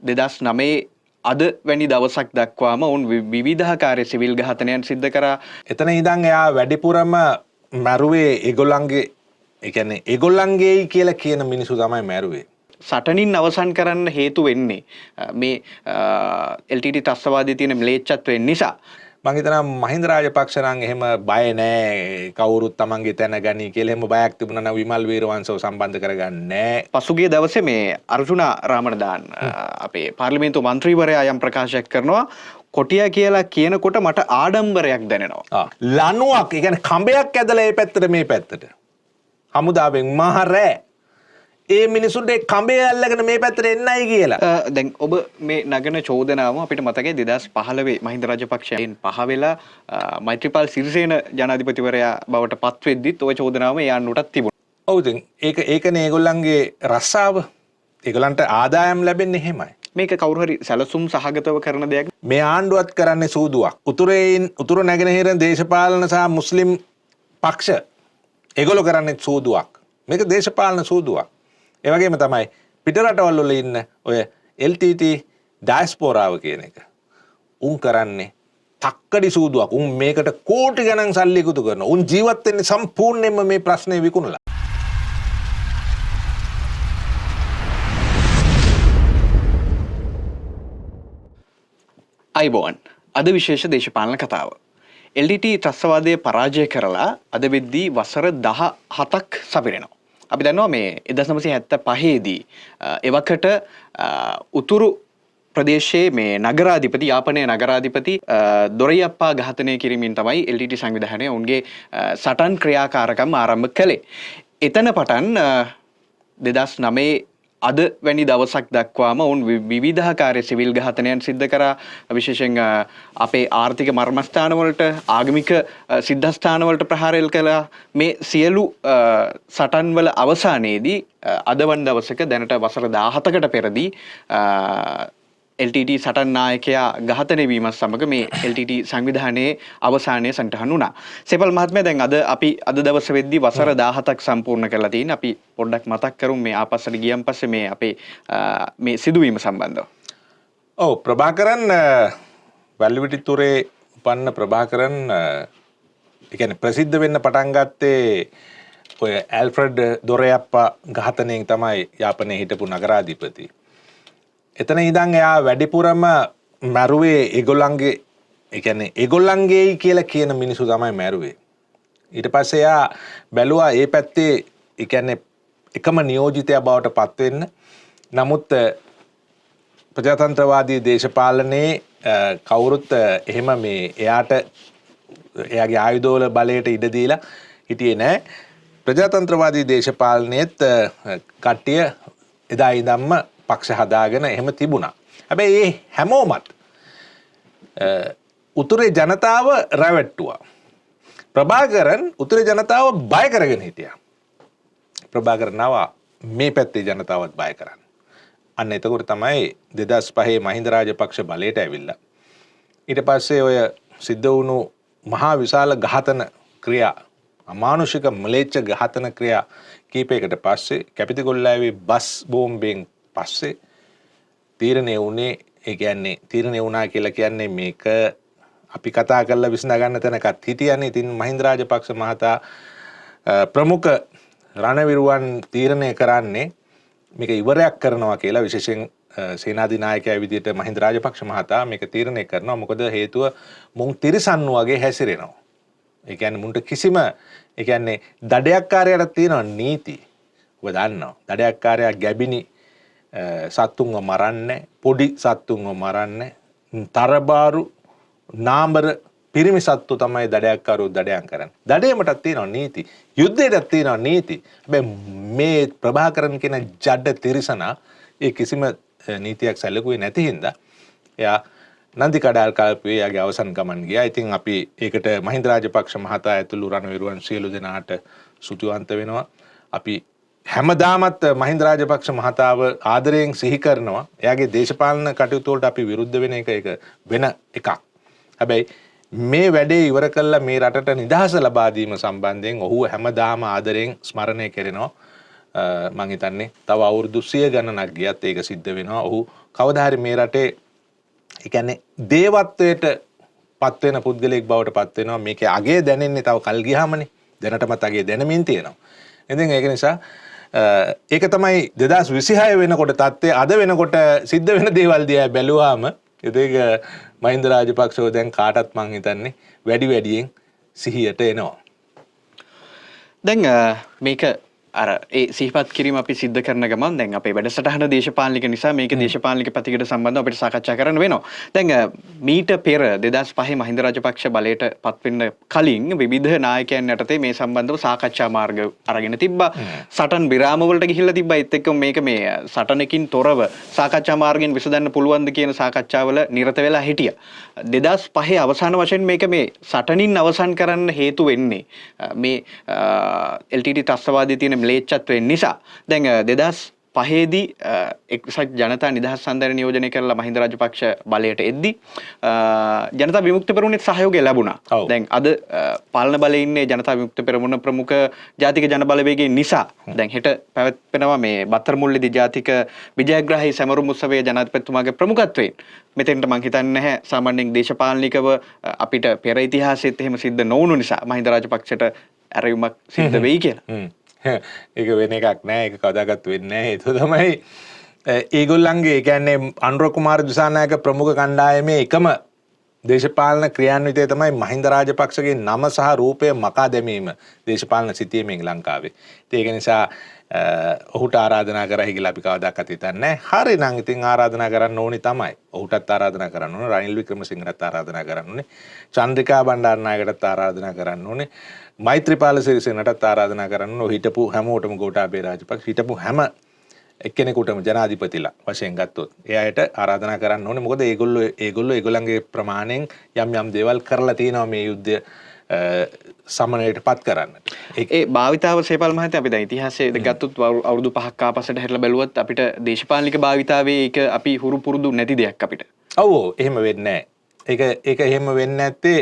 2009 අද වැනි දවසක් දක්වාම ඔවුන් විවිධාකාර සිවිල් ඝාතනයන් සිද්ධ කරා. එතන ඉඳන් එයා වැඩිපුරම මැරුවේ ඒගොල්ලන්ගේයි කියලා කියන මිනිස්සු තමයි මැරුවේ. සටනින් අවසන් කරන්න හේතු වෙන්නේ මේ LTT ත්‍රස්තවාදී තියෙන ම්ලේච්ඡත්වයෙන් නිසා. මං හිතනවා මහින්ද රාජපක්ෂ නම් එහෙම බය නෑ කවුරුත් තමන්ගේ තැන ගනී කියලා. එහෙම බයක් තිබුණා නම් විමල් වීරවංශව සම්බන්ධ කරගන්නේ නෑ. පසුගිය දවසේ මේ අර්ජුනා රාමණදාන් අපේ පාර්ලිමේන්තු මන්ත්‍රීවරයා යම් ප්‍රකාශයක් කරනවා කොටියා කියලා කියනකොට මට ආඩම්බරයක් දැනෙනවා. ලණුවක් ඒ කියන්නේ කඹයක් ඇදලා මේ පැත්තට මේ පැත්තට. හමුදාවෙන් මහ රෑ ඒ මිනිසුන්ට කඹය අල්ලගෙන මේ පැත්තට එන්නයි කියලා. දැන් ඔබ මේ නගන චෝදනාව අපිට මතකයි 2015 මහින්ද රාජපක්ෂයෙන් පහ වෙලා මෛත්‍රීපාල සිරිසේන ජනාධිපතිවරයා බවට පත් වෙද්දිත් ওই චෝදනාව යන්නුටත් තිබුණා. ඔව් ඉතින් ඒකනේ ඒගොල්ලන්ගේ රස්සාව. ඒගොල්ලන්ට ආදායම් ලැබෙන්නේ එහෙමයි. මේක කවුරු හරි සැලසුම් සහගතව කරන දෙයක්. මේ ආණ්ඩුවත් කරන්නේ සූදුවක්. උතුරු නැගෙනහිර දේශපාලන සහ මුස්ලිම් පක්ෂ ඒගොල්ලෝ කරන්නේ සූදුවක්. මේක දේශපාලන සූදුවක්. ඒ වගේම තමයි පිටරටවල් වල ඉන්න ඔය LTT ඩයස්පෝරාව කියන එක. උන් කරන්නේ තක්කඩි සූදුවක්. උන් මේකට කෝටි ගණන් සල්ලි එකතු කරනවා. උන් ජීවත් වෙන්නේ සම්පූර්ණයෙන්ම මේ ප්‍රශ්නේ විකුණලා. අයිබෝන් අද විශේෂ දේශපාලන කතාව. LTT ත්‍රස්තවාදය පරාජය කරලා අද වෙද්දී වසර 17ක් සපිරෙනවා. අපි දන්නවා මේ 1975 දී එවකට උතුරු ප්‍රදේශයේ මේ නගරාධිපති යාපනයේ නගරාධිපති දොරයප්පා ඝාතනය කිරීමෙන් තමයි LTT සංවිධානය උන්ගේ සටන් ක්‍රියාකාරකම් ආරම්භ කළේ. එතන පටන් 2009 අද වැනි දවසක් දක්වාම ඔවුන් විවිධාකාර සිවිල් ඝාතනයන් සිද්ධ කරා. විශේෂයෙන් අපේ ආර්ථික මර්මස්ථානවලට ආගමික සිද්ධාස්ථානවලට ප්‍රහාරල් කළා. මේ සියලු සටන්වල අවසානයේදී අද වන් දවසක දැනට වසර 17කට පෙරදී LTT සටන් නායකයා ඝාතනය වීමත් සමග මේ LTT සංවිධානයේ අවසානය සටහන් වුණා. සෙපල් මහත්මයා දැන් අපි අද දවස් වෙද්දී වසර 17ක් සම්පූර්ණ කරලා තියෙන. අපි පොඩ්ඩක් මතක් කරමු මේ ආපස්සට ගියන් පස්සේ මේ අපේ මේ සිදුවීම සම්බන්ධව. ඔව් ප්‍රභාකරන් වැල්විටිතුරේ උපන්න ප්‍රභාකරන් ඒ කියන්නේ ප්‍රසිද්ධ වෙන්න පටන් ගත්තේ ඔය ඇල්ෆ්‍රඩ් දොරයප්පා ඝාතනයෙන් තමයි යාපනයේ හිටපු නගරාධිපති. එතන ඉඳන් එයා වැඩිපුරම මැරුවේ ඒගොල්ලන්ගේයි කියලා කියන මිනිස්සු තමයි මැරුවේ. ඊට පස්සේ එයා බැලුවා ඒ පැත්තේ ඒ කියන්නේ එකම නියෝජිතයා බවට පත් වෙන්න. නමුත් ප්‍රජාතන්ත්‍රවාදී දේශපාලනයේ කවුරුත් එහෙම මේ එයාගේ ආයුධවල බලයට ඉඩ දීලා හිටියේ නැහැ. ප්‍රජාතන්ත්‍රවාදී දේශපාලනයේත් කට්ටිය එදා ඉඳන්ම පක්ෂ හදාගෙන එහෙම තිබුණා. හැබැයි ඒ හැමෝමත් උතුරේ ජනතාව රැවට්ටුවා. ප්‍රභාකරන් උතුරේ ජනතාව බය කරගෙන හිටියා. ප්‍රභාකරන් ආවා මේ පැත්තේ ජනතාවත් බය කරන්න. අන්න එතකොට තමයි 2005 මහින්ද රාජපක්ෂ බලයට ඇවිල්ලා. ඊට පස්සේ ඔය සිද්ධ වුණු මහා විශාල ඝාතන ක්‍රියා අමානුෂික ම්ලේච්ඡ ඝාතන ක්‍රියා කීපයකට පස්සේ කැපිතිගොල්ලෑවේ බස් බෝම්බෙන් පස්සේ තීරණය වුණා කියලා කියන්නේ මේක අපි කතා කරලා විසඳ ගන්න තැනකත් හිටියනේ. ඉතින් මහින්ද රාජපක්ෂ මහතා ප්‍රමුඛ රණවිරුවන් තීරණය කරන්නේ මේක ඉවරයක් කරනවා කියලා. විශේෂයෙන් සේනාධිනායකයා විදිහට මහින්ද රාජපක්ෂ මහතා මේක තීරණය කරනවා. මොකද හේතුව මුන් තිරිසන් වගේ හැසිරෙනවා. ඒ කියන්නේ මුන්ට කිසිම ඒ කියන්නේ දඩයක්කාරයාට තියෙන නීති ඔබ දන්නවා. දඩයක්කාරයා ගැබිනි සත්තුන්ව මරන්නේ, පොඩි සත්තුන්ව මරන්නේ, තරබාරු නාඹර පිරිමි සත්තු තමයි දඩයක්කාරෝ දඩයම් කරන්නේ. දඩයමටත් තියෙනවා නීති, යුද්ධයටත් තියෙනවා නීති. හැබැයි මේ ප්‍රභාකරන් කියන ජඩ තිරිසනා ඒ කිසිම නීතියක් සැලකුවේ නැති හින්දා එයා නන්දි කඩාල් කල්පයේ යාගේ අවසන් ගමන් ගියා. ඉතින් අපි ඒකට මහින්ද රාජපක්ෂ මහතා ඇතුළු රණවිරුවන් සියලු දෙනාට ස්තුතිවන්ත වෙනවා. අපි හැමදාමත් මහින්ද රාජපක්ෂ මහතාව ආදරයෙන් සිහි කරනවා. එයාගේ දේශපාලන කටයුතු වලට අපි විරුද්ධ වෙන එක වෙන එකක්. හැබැයි මේ වැඩේ ඉවර කළා මේ රටට නිදහස ලබා දීම සම්බන්ධයෙන් ඔහු හැමදාම ආදරයෙන් ස්මරණය කරනවා. මම හිතන්නේ තව අවුරුදු 100 ගණනක් ගියත් ඒක සිද්ධ වෙනවා. ඔහු කවදා හරි මේ රටේ ඒ කියන්නේ දේවත්වයට පත් වෙන පුද්ගලයෙක් බවට පත් වෙනවා. මේකේ අගය දැනෙන්නේ තව කල් ගියාමනේ. දැනටමත් අගය දැනෙමින් තියෙනවා. ඉතින් ඒක නිසා ඒක තමයි 2026 වෙනකොට තත්ත්වය. අද වෙනකොට සිද්ධ වෙන දේවල් දිහා බැලුවාම ඒක මහින්ද රාජපක්ෂව දැන් කාටත් මං හිතන්නේ වැඩි වැඩියෙන් සිහියට එනවා. දැන් මේක අර ඒ සිහිපත් කිරීම අපි සිද්ධ කරන ගමන් දැන් අපේ වැඩසටහන දේශපාලනික නිසා මේක දේශපාලනික පැතිකඩ සම්බන්ධව අපිට සාකච්ඡා කරන්න වෙනවා. දැන් මීට පෙර 2005 මහින්ද රාජපක්ෂ බලයට පත් වෙන්න කලින් විවිධ නායකයන් යටතේ මේ සම්බන්ධව සාකච්ඡා මාර්ග අරගෙන තිබ්බා. සටන් විරාම වලට ගිහිල්ලා තිබ්බා. ඒත් එක්කම මේක මේ සටනකින් තොරව සාකච්ඡා මාර්ගෙන් විසඳන්න පුළුවන්ද කියන සාකච්ඡාවල නිරත වෙලා හිටියා. 2005 අවසාන වශයෙන් මේක මේ සටනින් අවසන් කරන්න හේතු වෙන්නේ මේ LTT ත්‍රස්තවාදයේ තියෙන ම්ලේච්ඡත්වයෙන් නිසා. දැන් 2005 දී එක්සත් ජනතා නිදහස් සන්ධානය නියෝජනය කරලා මහින්ද රාජපක්ෂ බලයට එද්දී ජනතා විමුක්ති පෙරමුණේ සහයෝගය ලැබුණා. දැන් අද පාලන බලයේ ඉන්නේ ජනතා විමුක්ති පෙරමුණ ප්‍රමුඛ ජාතික ජන බලවේගයේ නිසා දැන් හෙට පැවැත්වෙනවා මේ බත්තරමුල්ලේදී ජාතික විජයග්‍රාහී සැමරුම් උත්සවයේ ජනාධිපතිතුමාගේ ප්‍රමුඛත්වයෙන්. මෙතෙන්ට මං හිතන්නේ නැහැ සාමාන්‍යයෙන් දේශපාලනිකව අපිට පෙර ඉතිහාසෙත් එහෙම සිද්ධ නොවුණු නිසා මහින්ද රාජපක්ෂට ඇරයුමක් සිද්ධ වෙයි කියලා. ඒක වෙන එකක් නෑ. ඒක කවදාකවත් වෙන්නේ නෑ. ඒක තමයි ඒගොල්ලන්ගේ ඒ කියන්නේ අනුර කුමාර දිසානායක ප්‍රමුඛ කණ්ඩායමේ එකම දේශපාලන ක්‍රියාන්විතය තමයි මහින්ද රාජපක්ෂගේ නම සහ රූපය මකා දැමීම දේශපාලන සිතියමෙන් ලංකාවේ. ඒක නිසා ඔහුට ආරාධනා කරයි කියලා අපි කවදාකවත් හිතන්නේ නැහැ. හරිනම් ඉතින් ආරාධනා කරන්න ඕනි තමයි. ඔහුටත් ආරාධනා කරන්න ඕනේ. රනිල් වික්‍රමසිංහටත් ආරාධනා කරන්න ඕනේ. චන්ද්‍රිකා බණ්ඩාරනායකටත් ආරාධනා කරන්න ඕනේ. මෛත්‍රීපාල සිරිසේනටත් ආරාධනා කරන්න ඕනේ. හිටපු හැමෝටම ගෝඨාභය රාජපක්ෂ හිටපු හැම එක්කෙනෙකුටම ජනාධිපතිලා වශයෙන් ගත්තොත් එයාට ආරාධනා කරන්න ඕනේ. මොකද ඒගොල්ලෝ ඒගොල්ලන්ගේ ප්‍රමාණයෙන් යම් දේවල් කරලා තියෙනවා මේ යුද්ධය සමනයට පත් කරන්නට. ඒ භාවිතාව සේපල් මහත්තයා අපි දැන් ඉතිහාසයේ ගත්තොත් අවුරුදු 5ක් ආපස්සට හැරලා බැලුවත් අපිට දේශපාලනික භාවිතාවේ ඒක අපි හුරු පුරුදු නැති දෙයක් අපිට. ඔව් එහෙම වෙන්නේ නැහැ. ඒක එහෙම වෙන්නේ නැත්තේ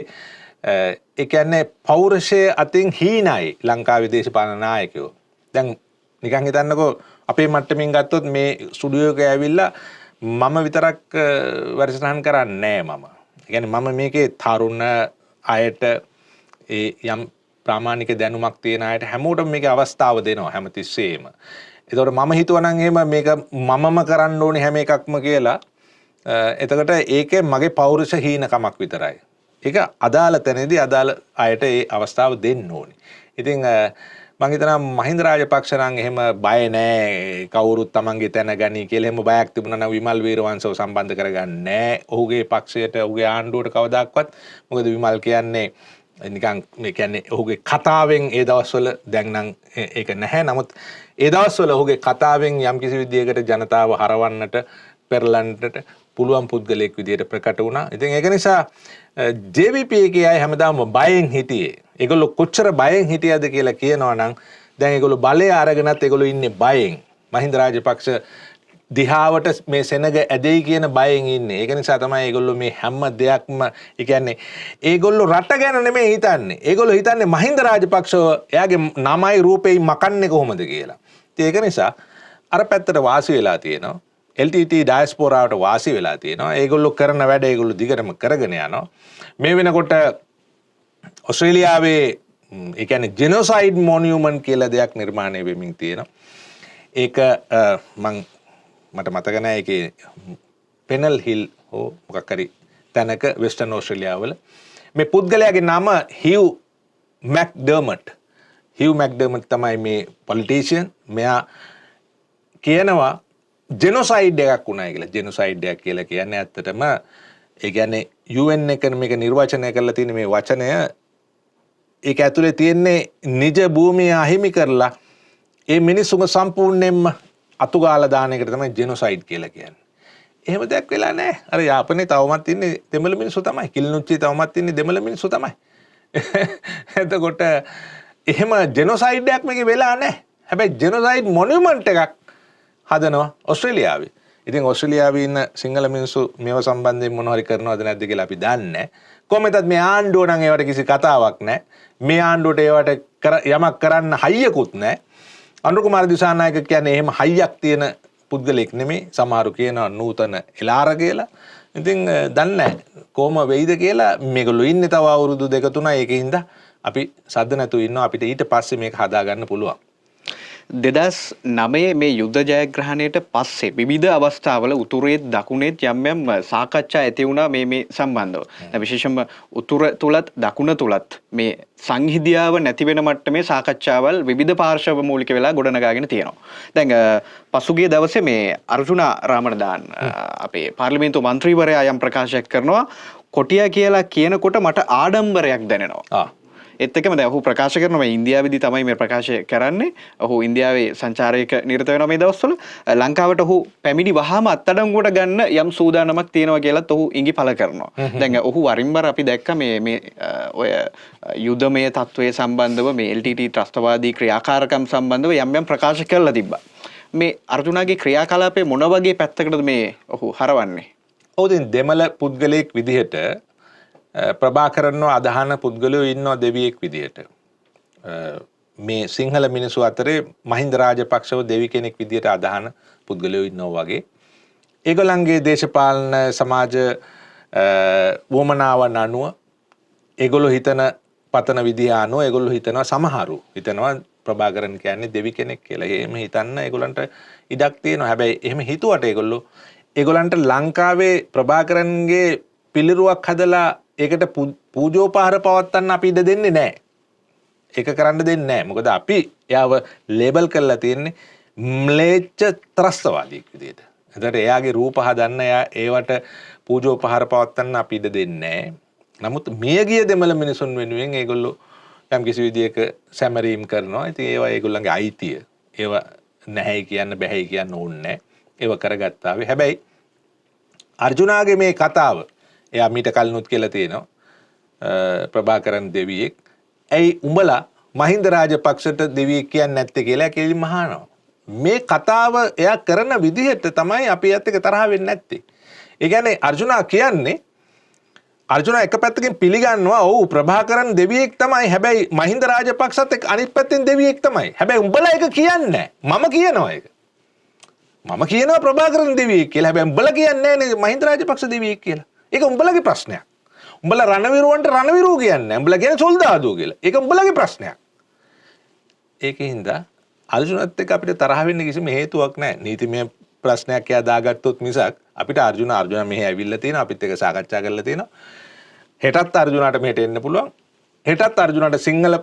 ඒ කියන්නේ පෞරුෂය අතින් හීනයි ලංකාවේ දේශපාලන නායකයෝ. දැන් නිකන් හිතන්නකෝ අපේ මට්ටමින් ගත්තොත් මේ ස්ටුඩියෝ එක ඇවිල්ලා මම විතරක් වැඩසටහන් කරන්නේ නැහැ මම. ඒ කියන්නේ මම මේකේ තරුණ අයට ඒ යම් ප්‍රාමාණික දැනුමක් තියෙන අයට හැමෝටම මේකේ අවස්ථාව දෙනවා හැමතිස්සෙම. ඒතකොට මම හිතුවා නම් එහෙම මේක මමම කරන්න ඕනේ හැම එකක්ම කියලා. එතකොට ඒකේ මගේ පෞරුෂ හීනකමක් විතරයි. ඒක අදාළ තැනදී අදාළ අයට ඒ අවස්ථාව දෙන්න ඕනේ. ඉතින් මං හිතනවා මහින්ද රාජපක්ෂ නම් එහෙම බය නැහැ කවුරුත් තමන්ගේ තැන ගනී කියලා එහෙම බයක් තිබුණා නම් විමල් වීරවංශව සම්බන්ධ කරගන්නේ නැහැ. ඔහුගේ පක්ෂයට ඔහුගේ ආණ්ඩුවට කවදාක්වත්. මොකද විමල් කියන්නේ නිකන් මේ කියන්නේ ඔහුගේ කතාවෙන් ඒ දවස්වල දැන් නම් ඒක නැහැ. නමුත් ඒ දවස්වල ඔහුගේ කතාවෙන් යම්කිසි විදියකට ජනතාව හරවන්නට පෙරලන්නට පුළුවන් පුද්ගලයෙක් විදියට ප්‍රකට වුණා. ඉතින් ඒක නිසා JVP එකේ අය හැමදාම බයෙන් හිටියේ. ඒගොල්ලෝ කොච්චර බයෙන් හිටියද කියලා කියනවා නම් දැන් ඒගොල්ලෝ බලය අරගෙනත් ඒගොල්ලෝ ඉන්නේ බයෙන්. මහින්ද රාජපක්ෂ දිහාවට මේ සෙනග ඇදෙයි කියන බයෙන් ඉන්නේ. ඒක නිසා තමයි ඒගොල්ලෝ මේ හැම දෙයක්ම ඒ කියන්නේ ඒගොල්ලෝ රට ගැන නෙමෙයි හිතන්නේ. ඒගොල්ලෝ හිතන්නේ මහින්ද රාජපක්ෂව එයාගේ නමයි රූපෙයි මකන්නේ කොහොමද කියලා. ඉතින් ඒක නිසා අර පැත්තට වාසි වෙලා තියෙනවා. LTT ඩයස්පෝරාවට වාසි වෙලා තියෙනවා. ඒගොල්ලෝ කරන වැඩ ඒගොල්ලෝ දිගටම කරගෙන යනවා. මේ වෙනකොට ඔස්ට්‍රේලියාවේ ඒ කියන්නේ ජෙනොසයිඩ් මොනියුමන්ට් කියලා දෙයක් නිර්මාණය වෙමින් තියෙනවා. ඒක මට මතක නැහැ ඒකේ පෙනල් හිල් හෝ මොකක් හරි තැනක වෙස්ටර්න් ඕස්ට්‍රේලියාවල මේ පුද්ගලයාගේ නම හිව් මැක්ඩර්මට්. හිව් මැක්ඩර්මට් තමයි මේ පොලිටිෂියන්. මෙයා කියනවා ජෙනොසයිඩ් එකක් වුණා කියලා. ජෙනොසයිඩ් එකක් කියලා කියන්නේ ඇත්තටම ඒ කියන්නේ UN එක මේක නිර්වචනය කරලා තියෙන මේ වචනය ඒක ඇතුලේ තියෙන්නේ නිජ භූමිය අහිමි කරලා ඒ මිනිස්සුම සම්පූර්ණයෙන්ම අතුගාලා දාන එකට තමයි ජෙනොසයිඩ් කියලා කියන්නේ. එහෙම දෙයක් වෙලා නැහැ. අර යාපනයේ තවමත් ඉන්නේ දෙමළ මිනිස්සු තමයි. කිලිනුච්චි තවමත් ඉන්නේ දෙමළ මිනිස්සු තමයි. එතකොට එහෙම ජෙනොසයිඩ් එකක් මේකේ වෙලා නැහැ. හැබැයි ජෙනොසයිඩ් මොනියුමන්ට් එකක් හදනවා ඔස්ට්‍රේලියාවේ. ඉතින් ඔස්ට්‍රේලියාවේ ඉන්න සිංහල මිනිස්සු මේව සම්බන්ධයෙන් මොනව හරි කරනවද නැද්ද කියලා අපි දන්නේ නැහැ. කොහොමදත් මේ ආණ්ඩුව නම් ඒවට කිසි කතාවක් නැහැ. මේ ආණ්ඩුවට ඒවට යමක් කරන්න හයියකුත් නැහැ. අනුර කුමාර දිසානායක කියන්නේ එහෙම හයියක් තියෙන පුද්ගලෙක් නෙමේ සමහරු කියනවා නූතන එලාර කියලා. ඉතින් දන්නේ නැහැ කොහොම වෙයිද කියලා. මේගොල්ලෝ ඉන්නේ තව අවුරුදු 2-3 ඒකින්ද අපි සද්ද නැතුව ඉන්නවා. අපිට ඊට පස්සේ මේක හදාගන්න පුළුවන්. 2009 මේ යුද්ධ ජයග්‍රහණයට පස්සේ විවිධ අවස්ථාවල උතුරේත් දකුණේත් යම් යම් සාකච්ඡා ඇති වුණා මේ සම්බන්ධව. දැන් විශේෂයෙන්ම උතුර තුලත් දකුණ තුලත් මේ සංහිඳියාව නැති වෙන මට්ටමේ සාකච්ඡාවල් විවිධ පාර්ශව මූලික වෙලා ගොඩනගාගෙන තියෙනවා. දැන් පසුගිය දවසේ මේ අර්ජුනා රාමනදාන් අපේ පාර්ලිමේන්තු මන්ත්‍රීවරයා යම් ප්‍රකාශයක් කරනවා කොටියා කියලා කියනකොට මට ආඩම්බරයක් දැනෙනවා. ඒත් එක්කම දැන් ඔහු ප්‍රකාශ කරනවා මේ ඉන්දියාවේදී තමයි මේ ප්‍රකාශය කරන්නේ. ඔහු ඉන්දියාවේ සංචාරයක නිරත වෙනවා මේ දවස්වල. ලංකාවට ඔහු පැමිණි වහාම අත්අඩංගුවට ගන්න යම් සූදානමක් තියෙනවා කියලාත් ඔහු ඉඟි පළ කරනවා. දැන් ඔහු වරින් වර අපි දැක්ක මේ ඔය යුදමය තත්වයේ සම්බන්ධව මේ LTT ත්‍රස්තවාදී ක්‍රියාකාරකම් සම්බන්ධව යම් යම් ප්‍රකාශ කරලා තිබ්බා. මේ අර්ජුනාගේ ක්‍රියාකලාපයේ මොන වගේ පැත්තකටද මේ ඔහු හරවන්නේ? ඔව් දැන් දෙමළ පුද්ගලයෙක් විදිහට ප්‍රභාකරන්ව අදහන පුද්ගලයෝ ඉන්නවා දෙවියෙක් විදිහට. මේ සිංහල මිනිස්සු අතරේ මහින්ද රාජපක්ෂව දෙවි කෙනෙක් විදිහට අදහන පුද්ගලයෝ ඉන්නවා වගේ. ඒගොල්ලන්ගේ දේශපාලන සමාජ වොමනාවන් අනුව ඒගොල්ලෝ හිතන පතන විදිහ අනුව ඒගොල්ලෝ හිතනවා සමහරු හිතනවා ප්‍රභාකරන් කියන්නේ දෙවි කෙනෙක් කියලා. එහෙම හිතන්න ඒගොල්ලන්ට ඉඩක් තියෙනවා. හැබැයි එහෙම හිතුවට ඒගොල්ලන්ට ලංකාවේ ප්‍රභාකරන්ගේ පිළිරුවක් හදලා ඒකට පූජෝපහාර පවත්වන්න අපි ඉඩ දෙන්නේ නැහැ. ඒක කරන්න දෙන්නේ නැහැ. මොකද අපි එයාව ලේබල් කරලා තියෙන්නේ ම්ලේච්ඡ ත්‍රස්තවාදියෙක් විදිහට. එතකොට එයාගේ රූප හදන්න ඒවට පූජෝපහාර පවත්වන්න අපි ඉඩ දෙන්නේ නැහැ. නමුත් මියගිය දෙමළ මිනිසුන් වෙනුවෙන් ඒගොල්ලෝ යම් කිසි විදියක සැමරීම් කරනවා. ඉතින් ඒවා ඒගොල්ලන්ගේ අයිතිය. ඒවා නැහැයි කියන්න බැහැයි කියන්න ඕනේ නැහැ. ඒවා කරගත්තා. හැබැයි අර්ජුනාගේ මේ කතාව එයා මීට කලිනුත් කියලා තියෙනවා ප්‍රභාකරන් දෙවියෙක්. ඇයි උඹලා මහින්ද රාජපක්ෂට දෙවියෙක් කියන්නේ නැත්තේ කියලා කෙලින්ම අහනවා. මේ කතාව එයා කරන විදිහට තමයි අපි යත් එක තරහ වෙන්නේ නැත්තේ. ඒ කියන්නේ අර්ජුනා එක පැත්තකින් පිළිගන්නවා ඔව් ප්‍රභාකරන් දෙවියෙක් තමයි. හැබැයි මහින්ද රාජපක්ෂත් එක්ක අනිත් පැත්තෙන් දෙවියෙක් තමයි. හැබැයි උඹලා ඒක කියන්නේ නැහැ. මම කියනවා ඒක. මම කියනවා ප්‍රභාකරන් දෙවියෙක් කියලා. හැබැයි උඹලා කියන්නේ නැහැ මහින්ද රාජපක්ෂ දෙවියෙක් කියලා. ඒක උඹලගේ ප්‍රශ්නයක්. උඹලා රණවිරුවන්ට රණවිරුව කියන්නේ. උඹලා කියන්නේ සොල්දාදුව කියලා. ඒක උඹලගේ ප්‍රශ්නයක්. ඒකින්ද අර්ජුනත් එක්ක අපිට තරහ වෙන්න කිසිම හේතුවක් නැහැ. නීතිමය ප්‍රශ්නයක් එයා දාගත්තොත් මිසක් අපිට අර්ජුන මෙහෙ ඇවිල්ලා තියෙනවා. අපිත් එක්ක සාකච්ඡා කරලා තියෙනවා. හෙටත් අර්ජුනට මෙහෙට එන්න පුළුවන්. හෙටත් අර්ජුනට සිංහල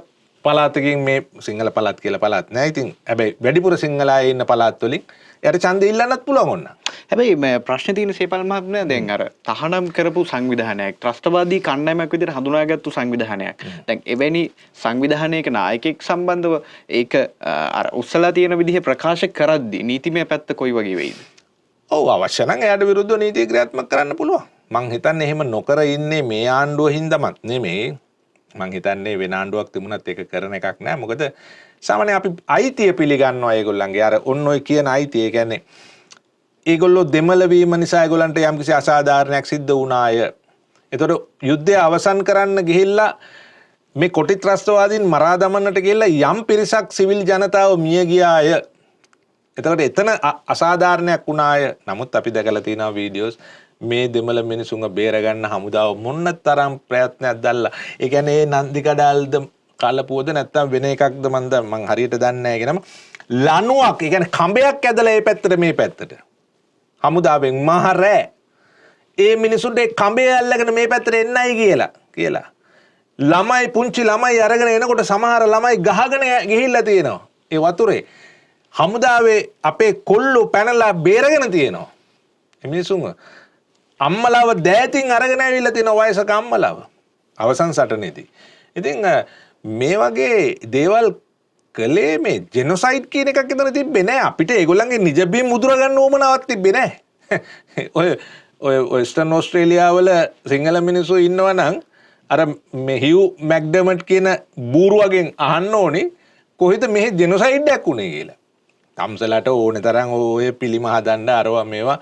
පළාතකින් මේ සිංහල පළාත් කියලා පළාත් නැහැ. ඉතින් හැබැයි වැඩිපුර සිංහල අය ඉන්න පළාත් වලින් යට ඡන්දෙ ඉල්ලන්නත් පුළුවන් ඕන. හැබැයි මේ ප්‍රශ්නේ තියෙන සේපල් මහත්මයා දැන් අර තහනම් කරපු සංවිධානයක් ත්‍රස්තවාදී කණ්ඩායමක් විදිහට හඳුනාගත්තු සංවිධානයක්. දැන් එවැනි සංවිධානයක නායකයෙක් සම්බන්ධව ඒක අර උස්සලා තියෙන විදිහ ප්‍රකාශ කරද්දී නීතිමය පැත්ත කොයි වගේ වෙයිද? ඔව් අවශ්‍ය නම් එයාට විරුද්ධව නීති ක්‍රියාත්මක කරන්න පුළුවන්. මං හිතන්නේ එහෙම නොකර ඉන්නේ මේ ආණ්ඩුව හින්දාමත් නෙමෙයි. මං හිතන්නේ වෙන ආණ්ඩුවක් තිබුණත් ඒක කරන එකක් නෑ. මොකද සාමාන්‍යයෙන් අපි අයිතිය පිළිගන්නවා ඒගොල්ලන්ගේ. අර ඔන්න ඔය කියන අයිතිය. ඒ කියන්නේ ඒගොල්ලෝ දෙමළ වීම නිසා ඒගොල්ලන්ට යම්කිසි අසාධාරණයක් සිද්ධ වුණාය. ඒතකොට යුද්ධය අවසන් කරන්න ගිහිල්ලා මේ කොටි ත්‍රස්තවාදීන් මරා දමන්නට ගිහිල්ලා යම් පිරිසක් සිවිල් ජනතාව මිය ගියාය. එතකොට එතන අසාධාරණයක් වුණාය. නමුත් අපි දැකලා තියෙනවා වීඩියෝස් මේ දෙමළ මිනිසුන්ව බේරගන්න හමුදාව මොන්න තරම් ප්‍රයත්නයක් දැල්ලා. ඒ කියන්නේ නන්දි කඩාල්ද කලපුවද නැත්තම් වෙන එකක්ද මං හරියට දන්නේ නැහැ. කියනම ලණුවක් ඒ කියන්නේ කඹයක් ඇදලා මේ පැත්තට මේ පැත්තට. හමුදාවෙන් මහරෑ ඒ මිනිසුන්ට කඹය අල්ලගෙන මේ පැත්තට එන්නයි කියලා. ළමයි පුංචි ළමයි අරගෙන එනකොට සමහර ළමයි ගහගෙන ගිහිල්ලා තියෙනවා. ඒ වතුරේ හමුදාවේ අපේ කොල්ලෝ පැනලා බේරගෙන තියෙනවා. මේ මිනිසුන් අම්මලාව දෑතින් අරගෙන ඇවිල්ලා තියෙන වයසක අම්මලාව අවසන් සටනේදී. ඉතින් මේ වගේ දේවල් කළේ මේ ජෙනොසයිඩ් කියන එකක් එතන තිබ්බේ නෑ. අපිට ඒගොල්ලන්ගේ නිජබිම් මුදුර ගන්න ඕමනාවක් තිබ්බේ නෑ. ඔය වෙස්ටර්න් ඕස්ට්‍රේලියාව වල සිංහල මිනිස්සු ඉන්නවා නම් අර මේ හියු මැක්ඩර්මට් කියන බූරුවගෙන් අහන්න ඕනේ කොහෙද මෙහෙ ජෙනොසයිඩ් එකක් උනේ කියලා. තම්සලට ඕනේ තරම් ඔය පිළිම හදන්න අරවා මේවා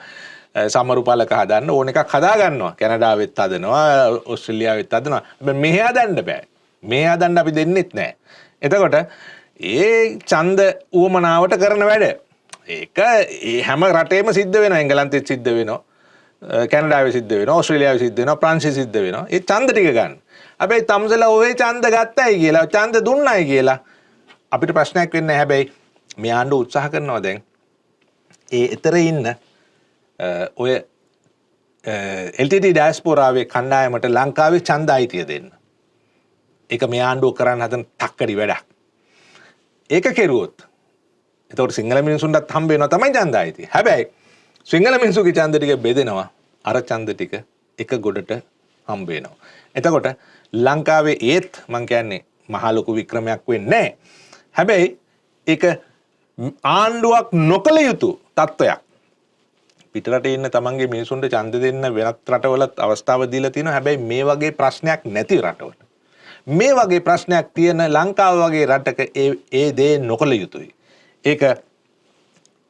සමරු පලක හදන්න ඕන එකක් හදා ගන්නවා. කැනඩාවෙත් හදනවා, ඕස්ට්‍රේලියාවෙත් හදනවා. හැබැයි මෙහෙ හදන්න බෑ. මෙහෙ හදන්න අපි දෙන්නෙත් නෑ. එතකොට ඒ ඡන්ද උවමනාවට කරන වැඩ. ඒක ඒ හැම රටේම සිද්ධ වෙනවා. එංගලන්තෙත් සිද්ධ වෙනවා. කැනඩාවේ සිද්ධ වෙනවා. ඕස්ට්‍රේලියාවේ සිද්ධ වෙනවා. ප්‍රංශයේ සිද්ධ වෙනවා. ඒ ඡන්ද ටික ගන්න. හැබැයි තමුසලා ඔය ඡන්ද ගත්තයි කියලා, ඡන්ද දුන්නයි කියලා අපිට ප්‍රශ්නයක් වෙන්නේ නැහැ. හැබැයි මේ ආණ්ඩුව උත්සාහ කරනවා දැන් ඒ ඊතර ඉන්න ඔය LTT ඩයස්පෝරාවේ කණ්ඩායමට ලංකාවේ ඡන්ද අයිතිය දෙන්න. ඒක මේ ආණ්ඩුව කරන්න හදන තක්කඩි වැඩක්. ඒක කෙරුවොත් එතකොට සිංහල මිනිසුන්ටත් හම්බ වෙනවා තමයි ඡන්ද අයිතිය. හැබැයි සිංහල මිනිසුගේ ඡන්ද ටික බෙදෙනවා. අර ඡන්ද ටික එක ගොඩට හම්බ වෙනවා. එතකොට ලංකාවේ ඒත් මං කියන්නේ මහ ලොකු වික්‍රමයක් වෙන්නේ නැහැ. හැබැයි ඒක ආණ්ඩුවක් නොකළ යුතු තත්ත්වයක්. පිටරටේ ඉන්න තමන්ගේ මිනිසුන්ට ඡන්ද දෙන්න වෙනත් රටවලත් අවස්ථාව දීලා තියෙනවා. හැබැයි මේ වගේ ප්‍රශ්නයක් නැති රටවල. මේ වගේ ප්‍රශ්නයක් තියෙන ලංකාව වගේ රටක ඒ දේ නොකළ යුතුයි. ඒක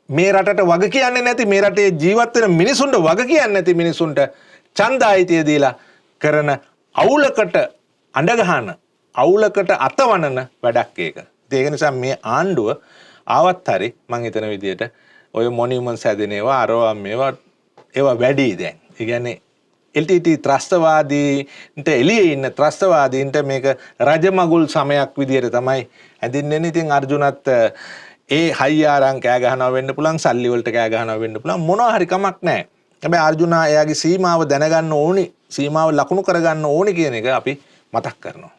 මේ රටට වග කියන්නේ නැති, මේ රටේ ජීවත් වෙන මිනිසුන්ට වග කියන්නේ නැති මිනිසුන්ට ඡන්ද අයිතිය දීලා කරන අවුලකට අඬ ගහන, අවුලකට අතවනන වැඩක් ඒක. ඒක නිසා මේ ආණ්ඩුව ආවත් හරි මං හිතන විදියට ඔය මොනියුමන්ට්ස් හැදෙන ඒවා අරවා මේවා ඒවා වැඩි දැන්. ඒ කියන්නේ LTT ත්‍රස්තවාදීන්ට එළියේ ඉන්න ත්‍රස්තවාදීන්ට මේක රජමගුල් සමයක් විදියට තමයි හැදින්නේ. ඉතින් අර්ජුනත් ඒ හයියාරං කෑ ගහනවා වෙන්න පුළුවන්, සල්ලි වලට කෑ ගහනවා වෙන්න පුළුවන්, මොනවා හරි කමක් නැහැ. හැබැයි අර්ජුනා එයාගේ සීමාව දැනගන්න ඕනි, සීමාව ලකුණු කරගන්න ඕනි කියන එක අපි මතක් කරනවා.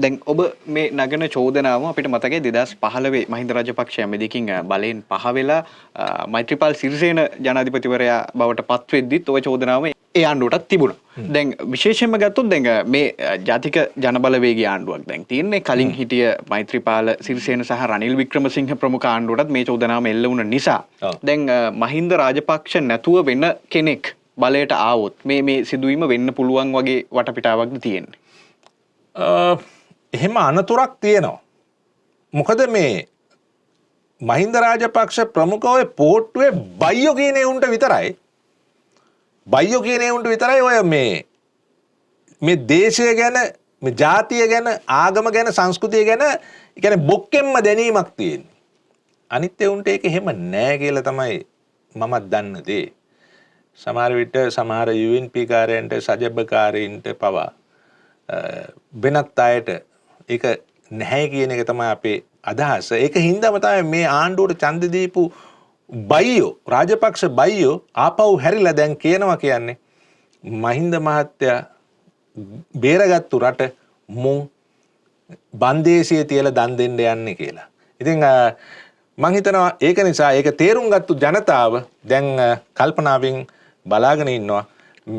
දැන් ඔබ මේ නගන චෝදනාව අපිට මතකයි 2015 මහින්ද රාජපක්ෂ ඇමතිකින් බලෙන් පහ වෙලා මෛත්‍රීපාල සිරිසේන ජනාධිපතිවරයා බවට පත් වෙද්දිත් ඔය චෝදනාව ඒ ආණ්ඩුවටත් තිබුණා. දැන් විශේෂයෙන්ම ගත්තොත් දැන් මේ ජාතික ජනබලවේගී ආණ්ඩුවක් දැන් තියෙන්නේ. කලින් හිටිය මෛත්‍රීපාල සිරිසේන සහ රනිල් වික්‍රමසිංහ ප්‍රමුඛ ආණ්ඩුවටත් මේ චෝදනාව එල්ල වුණ නිසා දැන් මහින්ද රාජපක්ෂ නැතුව වෙන කෙනෙක් බලයට ආවොත් මේ සිදුවීම වෙන්න පුළුවන් වගේ වටපිටාවක්ද තියෙන්නේ. එහෙම අනතුරක් තියෙනවා. මොකද මේ මහින්ද රාජපක්ෂ ප්‍රමුඛව පෝට්ටුවේ බයියෝ කියන උන්ට විතරයි. බයියෝ කියන උන්ට විතරයි ඔය මේ දේශය ගැන, මේ ජාතිය ගැන, ආගම ගැන, සංස්කෘතිය ගැන කියන්නේ බොක්කෙන්ම දැනීමක් තියෙන්නේ. අනිත් උන්ට ඒක එහෙම නෑ කියලා තමයි මමත් දන්න දේ. සමහර විට සමහර UNP කාරයන්ට, සජබකාරීන්ට පවා වෙනත් අයට ඒක නැහැ කියන එක තමයි අපේ අදහස. ඒක හින්දාම තමයි මේ ආණ්ඩුවට ඡන්ද දීපු බයියෝ, රාජපක්ෂ බයියෝ ආපහු හැරිලා දැන් කියනවා කියන්නේ මහින්ද මහත්තයා බේරගත්තු රට මුන් බන්දේසිය තියලා දන් දෙන්න යන්නේ කියලා. ඉතින් මං හිතනවා ඒක නිසා ඒක තේරුම් ගත්තු ජනතාව දැන් කල්පනාවෙන් බලාගෙන ඉන්නවා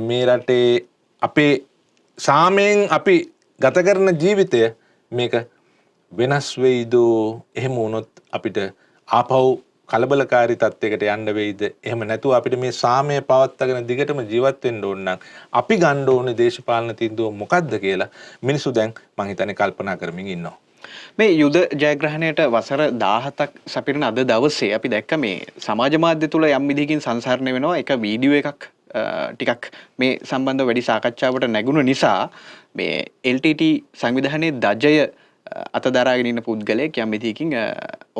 මේ රටේ අපේ සාමයෙන් අපි ගත කරන ජීවිතය මේක වෙනස් වෙයිද, එහෙම වුණොත් අපිට ආපහු කලබලකාරී තත්යකට යන්න වෙයිද, එහෙම නැතුව අපිට මේ සාමය පවත්වාගෙන දිගටම ජීවත් වෙන්න ඕන නම් අපි ගන්න ඕනේ දේශපාලන තීන්දුව මොකක්ද කියලා මිනිස්සු දැන් මං හිතන්නේ කල්පනා කරමින් ඉන්නවා. මේ යුද ජයග්‍රහණයට වසර 17ක් සපිරන අද දවසේ අපි දැක්ක මේ සමාජ මාධ්‍ය තුල යම් විදිහකින් සංසරණය වෙනවා එක වීඩියෝ එකක් ටිකක් මේ සම්බන්ධව වැඩි සාකච්ඡාවට නැගුණ නිසා මේ LTT සංවිධානයේ දජය අතදරාගෙන ඉන්න පුද්ගලයෙක් යම් විදිහකින්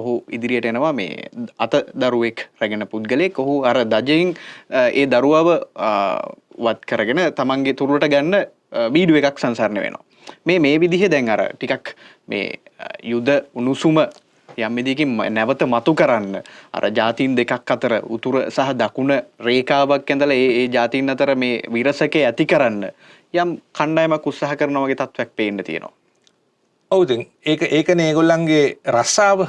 ඔහු ඉදිරියට එනවා මේ අතදරුවෙක් රැගෙන පුද්ගලයෙක්. ඔහු අර දජයෙන් ඒ දරුවව වත් කරගෙන තමන්ගේ තුරුලට ගන්න වීඩියෝ එකක් සංසරණය වෙනවා. මේ විදිහේ දැන් අර ටිකක් මේ යුද උණුසුම යම් විදිහකින් නැවත මතු කරන්න අර ජාතීන් දෙකක් අතර උතුර සහ දකුණ රේඛාවක් ඇඳලා ඒ ජාතීන් අතර මේ විරසකේ ඇති කරන්න යම් කණ්ඩායමක් උත්සාහ කරනවා වගේ තත්ත්වයක් පේන්න තියෙනවා. ඔව් ඉතින් ඒකනේ ඒගොල්ලන්ගේ රස්සාව.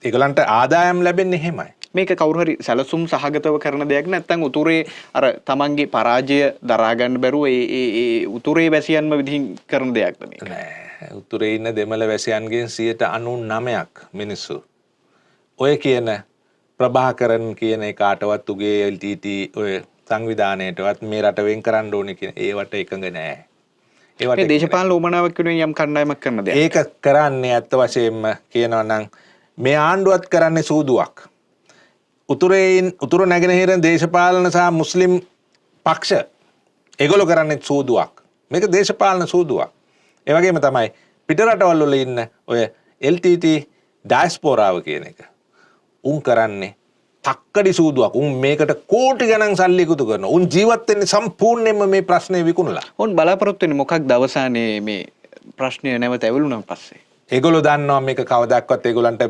ඒගොල්ලන්ට ආදායම් ලැබෙන්නේ එහෙමයි. මේක කවුරු හරි සැලසුම් සහගතව කරන දෙයක් නැත්නම් උතුරේ අර තමන්ගේ පරාජය දරා ගන්න බැරුව ඒ උතුරේ වැසියන්ම විදිහින් කරන දෙයක්ද මේක? නෑ. උතුරේ ඉන්න දෙමළ වැසියන්ගෙන් 99% මිනිස්සු ඔය කියන ප්‍රභාකරන් කියන කාටවත් උගේ LTT ඔය සංවිධානයටවත් මේ රට වෙන් කරන්න ඕනේ කියන ඒවට එකඟ නෑ. ඒවට දේශපාලන උමනාවක් වෙනුවෙන් යම් කණ්ඩායමක් කරන දෙයක්. ඒක කරන්නේ ඇත්ත වශයෙන්ම කියනවා නම් මේ ආණ්ඩුවත් කරන්නේ සූදුවක්. උතුර නැගෙනහිර දේශපාලන සහ මුස්ලිම් පක්ෂ ඒගොල්ලෝ කරන්නේ සූදුවක්. මේක දේශපාලන සූදුවක්. ඒ වගේම තමයි පිටරටවල් වල ඉන්න ඔය LTT ඩයස්පෝරාව කියන එක. උන් කරන්නේ තක්කඩි සූදුවක්. උන් මේකට කෝටි ගණන් සල්ලි එකතු කරනවා. උන් ජීවත් වෙන්නේ සම්පූර්ණයෙන්ම මේ ප්‍රශ්නේ විකුණලා. උන් බලාපොරොත්තු වෙන්නේ මොකක්ද අවසානයේ මේ ප්‍රශ්නය නැවත ඇවිලුණාන් පස්සේ? ඒගොල්ලෝ දන්නවා මේක කවදාවත් ඒගොල්ලන්ට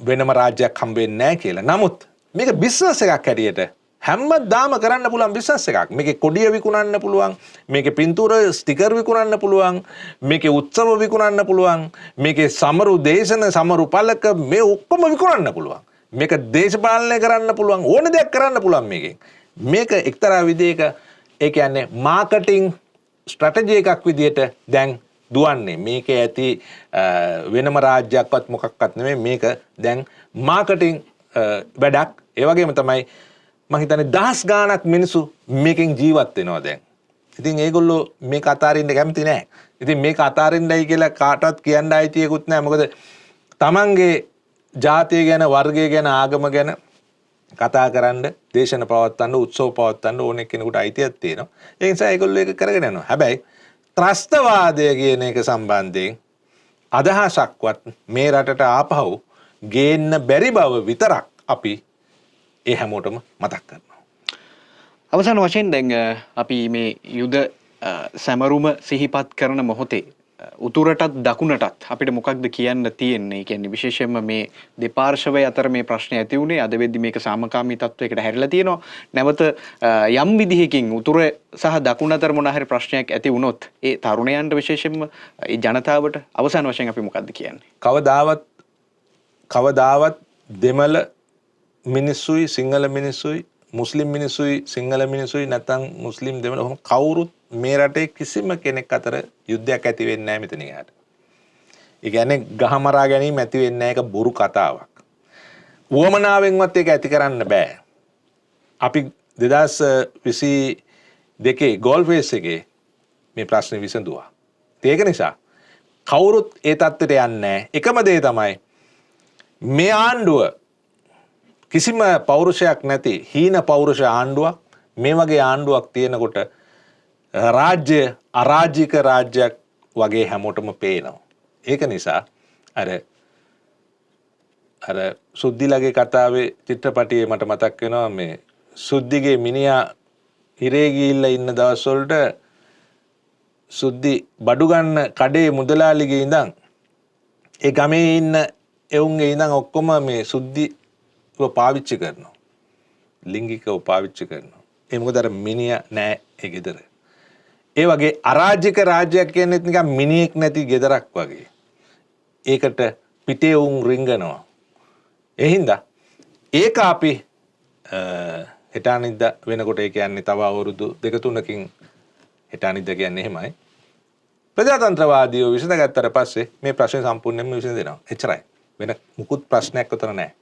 වෙනම රාජ්‍යයක් හම්බ වෙන්නේ නැහැ කියලා. නමුත් මේක බිස්නස් එකක් හැටියට හැමදාම කරන්න පුළුවන් බිස්නස් එකක්. මේකේ කොඩිය විකුණන්න පුළුවන්, මේකේ පින්තූර ස්ටිකර් විකුණන්න පුළුවන්, මේකේ උත්සව විකුණන්න පුළුවන්, මේකේ සමරු දේශන සමරු පළක මේ ඔක්කොම විකුණන්න පුළුවන්. මේක දේශපාලනය කරන්න පුළුවන්, ඕන දෙයක් කරන්න පුළුවන් මේකෙන්. මේක එක්තරා විදිහක ඒ කියන්නේ මාකටිං ස්ට්‍රැටජි එකක් විදිහට දැන් දුවන්නේ. මේකේ ඇති වෙනම රාජ්‍යයක්වත් මොකක්වත් නෙමෙයි. මේක දැන් මාකටිං වැඩක්. ඒ වගේම තමයි මම හිතන්නේ දහස් ගාණක් මිනිස්සු මේකෙන් ජීවත් වෙනවා දැන්. ඉතින් ඒගොල්ලෝ මේක අතාරින්න කැමති නැහැ. ඉතින් මේක අතාරින්නයි කියලා කාටවත් කියන්න අයිතියකුත් නැහැ. මොකද තමන්ගේ ජාතිය ගැන, වර්ගය ගැන, ආගම ගැන කතා කරන්න, දේශන පවත්වන්න, උත්සව පවත්වන්න ඕන කෙනෙකුට අයිතියක් තියෙනවා. ඒ නිසා ඒගොල්ලෝ ඒක කරගෙන යනවා. හැබැයි ත්‍රස්තවාදය කියන එක සම්බන්ධයෙන් අදහසක්වත් මේ රටට ආපහු ගේන්න බැරි බව විතරක් අපි ඒ හැමෝටම මතක් කරනවා. අවසාන වශයෙන් දැන් අපි මේ යුද සැමරුම සිහිපත් කරන මොහොතේ උතුරටත් දකුණටත් අපිට මොකක්ද කියන්න තියෙන්නේ? කියන්නේ විශේෂයෙන්ම මේ දෙපාර්ශවය අතර මේ ප්‍රශ්නේ ඇති වුණේ අද වෙද්දි මේක සාමකාමී තත්වයකට හැරිලා තියෙනවා. නැවත යම් විදිහකින් උතුර සහ දකුණ අතර මොන හරි ප්‍රශ්නයක් ඇති වුණොත් ඒ තරුණයන්ට විශේෂයෙන්ම ඒ ජනතාවට අවසාන වශයෙන් අපි මොකක්ද කියන්නේ? කවදාවත් දෙමළ මිනිස්සුයි සිංහල මිනිස්සුයි මුස්ලිම් මිනිස්සුයි සිංහල මිනිස්සුයි නැත්නම් මුස්ලිම් දෙමළ ඔහොම කවුරුත් මේ රටේ කිසිම කෙනෙක් අතර යුද්ධයක් ඇති වෙන්නේ නැහැ මෙතන එහාට. ඒ කියන්නේ ගහමරා ගැනීම ඇති වෙන්නේ නැහැ. ඒක බොරු කතාවක්. උවමනාවෙන්වත් ඒක ඇති කරන්න බෑ. අපි 2022 ගෝල්ෆ් රේස් එකේ මේ ප්‍රශ්නේ විසඳුවා. ඒක නිසා කවුරුත් ඒ තත්ත්වයට යන්නේ නැහැ. එකම දේ තමයි මේ ආණ්ඩුව කිසිම පෞරුෂයක් නැති හීන පෞරුෂ ආණ්ඩුවක් මේ වගේ ආණ්ඩුවක් තියෙනකොට රාජ්‍ය අරාජික රාජ්‍යයක් වගේ හැමෝටම පේනවා. ඒක නිසා අර සුද්දිලගේ කතාවේ චිත්‍රපටියේ මට මතක් වෙනවා මේ සුද්දිගේ මිනිහා හිරේ ගිහිල්ලා ඉන්න දවස් වලට සුද්දි බඩු ගන්න කඩේ මුදලාලිගේ ඉඳන් ඒ ගමේ ඉන්න එවුන්ගේ ඉඳන් ඔක්කොම මේ සුද්දිව පාවිච්චි කරනවා. ලිංගිකව පාවිච්චි කරනවා. ඒ මොකද අර මිනිහා නෑ ඒ ගෙදර. ඒ වගේ අරාජික රාජ්‍යයක් කියන්නේ නිකන් මිනිහෙක් නැති ගෙදරක් වගේ. ඒකට පිටේ උන් රිංගනවා. ඒ හින්දා ඒක අපි හෙට අනිද්දා වෙනකොට ඒ කියන්නේ තව අවුරුදු 2-3කින් හෙට අනිද්දා කියන්නේ එහෙමයි. ප්‍රජාතන්ත්‍රවාදීව විසඳගත්තට පස්සේ මේ ප්‍රශ්නේ සම්පූර්ණයෙන්ම විසඳෙනවා. එච්චරයි. වෙන මුකුත් ප්‍රශ්නයක් උතන නැහැ.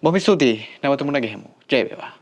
බොහොම ස්තුතියි. නැවත මුණ ගැහෙමු. ජය වේවා.